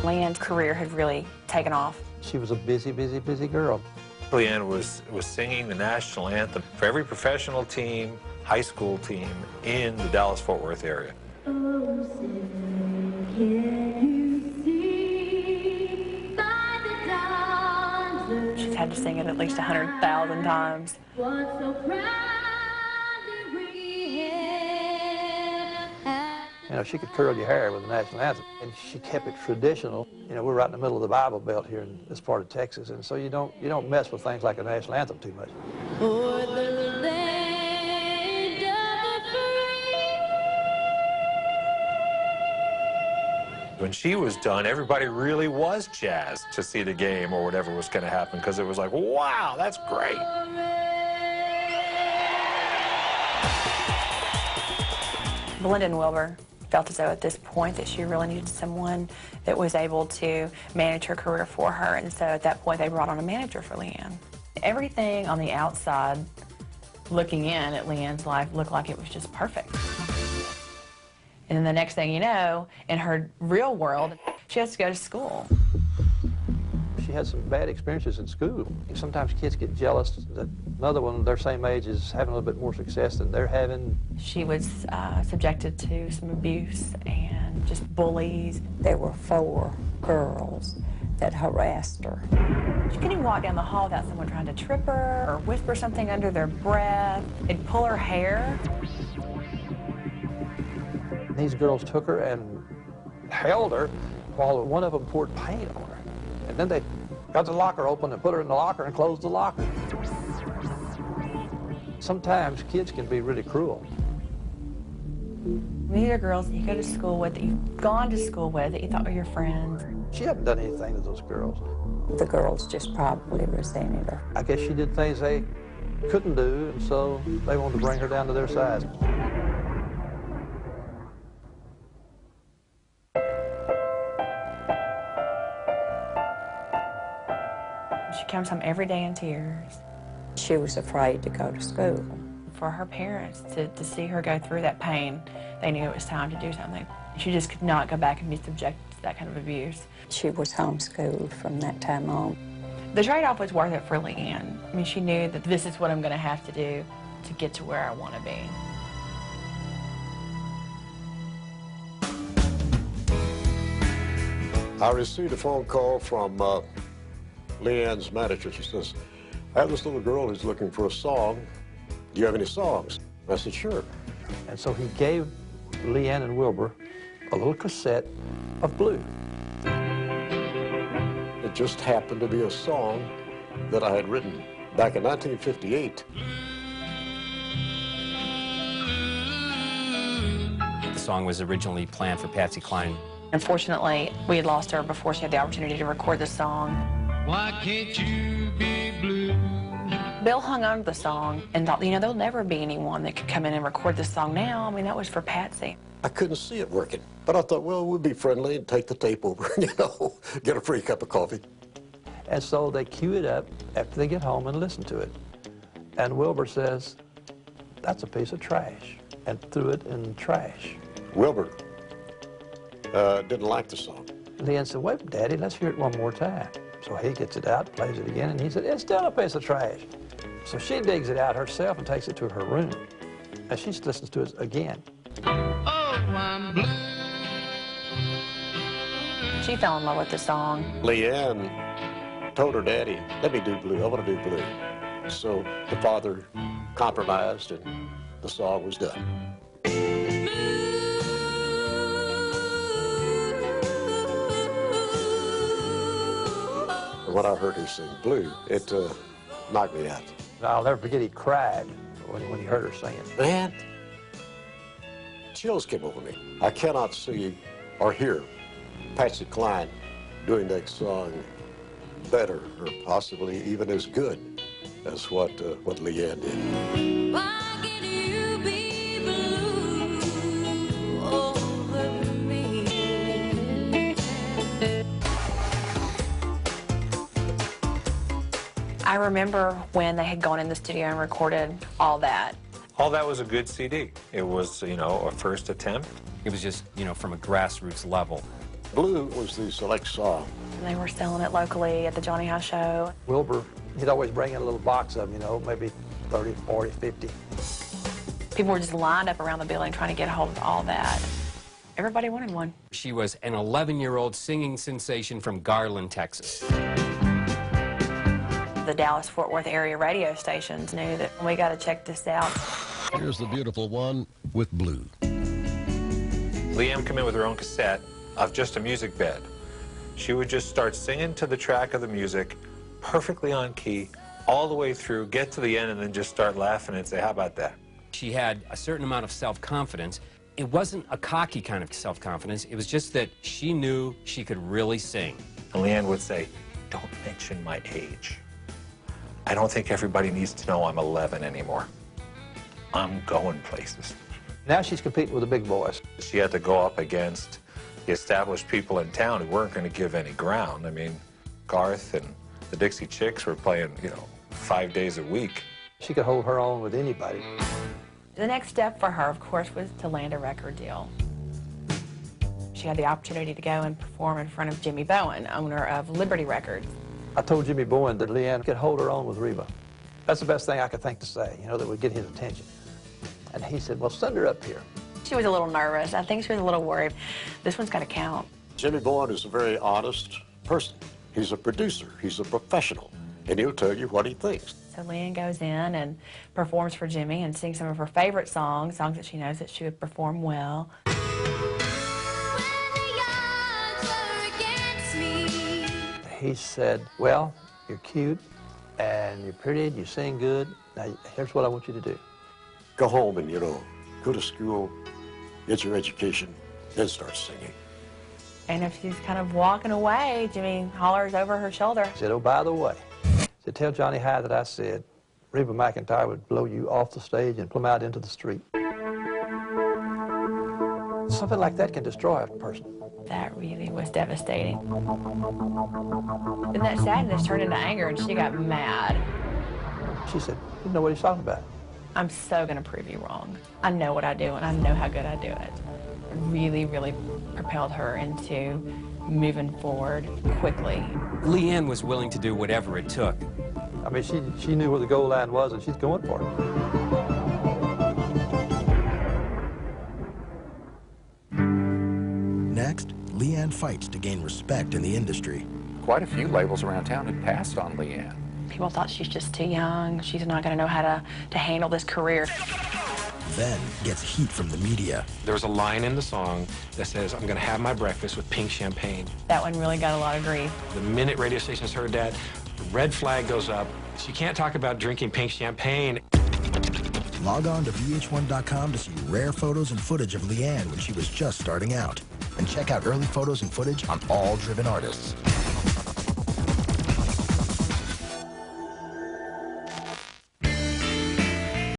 LeAnn's career had really taken off. She was a busy, busy, busy girl. LeAnn was singing the national anthem for every professional team, high school team in the Dallas-Fort Worth area. Oh, say, can you see by the dawn's early She's had to sing it at least 100,000 times. what so proudly we have. You know, she could curl your hair with the national anthem, and she kept it traditional. You know, we're right in the middle of the Bible Belt here in this part of Texas, and so you don't mess with things like a national anthem too much. O'er the land of the free. When she was done, everybody really was jazzed to see the game or whatever was going to happen, because it was like, wow, that's great. Belinda and Wilbur felt as though at this point that she really needed someone that was able to manage her career for her, and so at that point they brought on a manager for LeAnn. Everything on the outside, looking in at LeAnn's life, looked like it was just perfect. And then the next thing you know, in her real world, she has to go to school. She had some bad experiences in school. Sometimes kids get jealous that another one their same age is having a little bit more success than they're having. She was subjected to some abuse and just bullies. There were 4 girls that harassed her. She couldn't even walk down the hall without someone trying to trip her or whisper something under their breath. They'd pull her hair. These girls took her and held her while one of them poured paint on her. And then they got the locker open and put her in the locker and closed the locker. Sometimes kids can be really cruel. These are girls that you go to school with, that you've gone to school with, that you thought were your friends. She hadn't done anything to those girls. The girls just probably resented her. I guess she did things they couldn't do, and so they wanted to bring her down to their size. She comes home every day in tears. She was afraid to go to school. For her parents to see her go through that pain, they knew it was time to do something. She just could not go back and be subjected to that kind of abuse. She was homeschooled from that time on. The trade-off was worth it for LeAnn. I mean, she knew that this is what I'm going to have to do to get to where I want to be. I received a phone call from LeAnn's manager. She says, I have this little girl who's looking for a song. Do you have any songs? I said, sure. And so he gave LeAnn and Wilbur a little cassette of Blue. It just happened to be a song that I had written back in 1958. The song was originally planned for Patsy Cline. Unfortunately, we had lost her before she had the opportunity to record the song. Why can't you be blue? Bill hung on to the song and thought, you know, there'll never be anyone that could come in and record this song now. I mean, that was for Patsy. I couldn't see it working, but I thought, well, we'll be friendly and take the tape over, you know, get a free cup of coffee. And so they cue it up after they get home and listen to it. And Wilbur says, that's a piece of trash, and threw it in the trash. Wilbur didn't like the song. LeAnn said, wait, Daddy, let's hear it one more time. So he gets it out, plays it again, and he said, it's still a piece of trash. So she digs it out herself and takes it to her room. And she listens to it again. Oh, I'm blue. She fell in love with the song. LeAnn told her daddy, let me do Blue, I want to do Blue. So the father compromised and the song was done. When I heard her sing Blue, it knocked me out. I'll never forget he cried when he heard her sing it. Man, chills came over me. I cannot see or hear Patsy Cline doing that song better or possibly even as good as what LeAnn did. Why can you be blue over me? I remember when they had gone in the studio and recorded All That. All That was a good CD. It was, you know, a first attempt. It was just, you know, from a grassroots level. Blue was the select song. And they were selling it locally at the Johnny High Show. Wilbur, he'd always bring in a little box of, maybe 30, 40, 50. People were just lined up around the building trying to get a hold of all that. Everybody wanted one. She was an 11-year-old singing sensation from Garland, Texas. The Dallas-Fort Worth area radio stations knew that we got to check this out. Here's the beautiful one with Blue. LeAnn would come in with her own cassette of just a music bed. She would just start singing to the track of the music, perfectly on key, all the way through, get to the end, and then just start laughing and say, how about that? She had a certain amount of self-confidence. It wasn't a cocky kind of self-confidence. It was just that she knew she could really sing. And LeAnn would say, don't mention my age. I don't think everybody needs to know I'm 11 anymore. I'm going places. Now she's competing with the big boys. She had to go up against the established people in town who weren't going to give any ground. I mean, Garth and the Dixie Chicks were playing, 5 days a week. She could hold her own with anybody. The next step for her, of course, was to land a record deal. She had the opportunity to go and perform in front of Jimmy Bowen, owner of Liberty Records. I told Jimmy Bowen that LeAnn could hold her own with Reba. That's the best thing I could think to say, that would get his attention. And he said, well, send her up here. She was a little nervous. I think she was a little worried. This one's got to count. Jimmy Bowen is a very honest person. He's a producer. He's a professional. And he'll tell you what he thinks. So LeAnn goes in and performs for Jimmy and sings some of her favorite songs that she knows that she would perform well. He said, well, you're cute, and you're pretty, and you sing good. Now, here's what I want you to do. Go home and, go to school, get your education, then start singing. And if she's kind of walking away, Jimmy hollers over her shoulder. He said, oh, by the way, he said, tell Johnny High that I said Reba McEntire would blow you off the stage and plumb out into the street. Something like that can destroy a person. That really was devastating. And that sadness turned into anger, and she got mad. She said, you know what he's talking about. I'm so going to prove you wrong. I know what I do, and I know how good I do it. It really, really propelled her into moving forward quickly. LeAnn was willing to do whatever it took. I mean, she knew where the goal line was, and she's going for it. Next, LeAnn fights to gain respect in the industry. Quite a few labels around town had passed on LeAnn. People thought she's just too young. She's not going to know how to handle this career. Then gets heat from the media. There's a line in the song that says, I'm going to have my breakfast with pink champagne. That one really got a lot of grief. The minute radio stations heard that, the red flag goes up. She can't talk about drinking pink champagne. Log on to VH1.com to see rare photos and footage of LeAnn when she was just starting out. And check out early photos and footage on all Driven artists.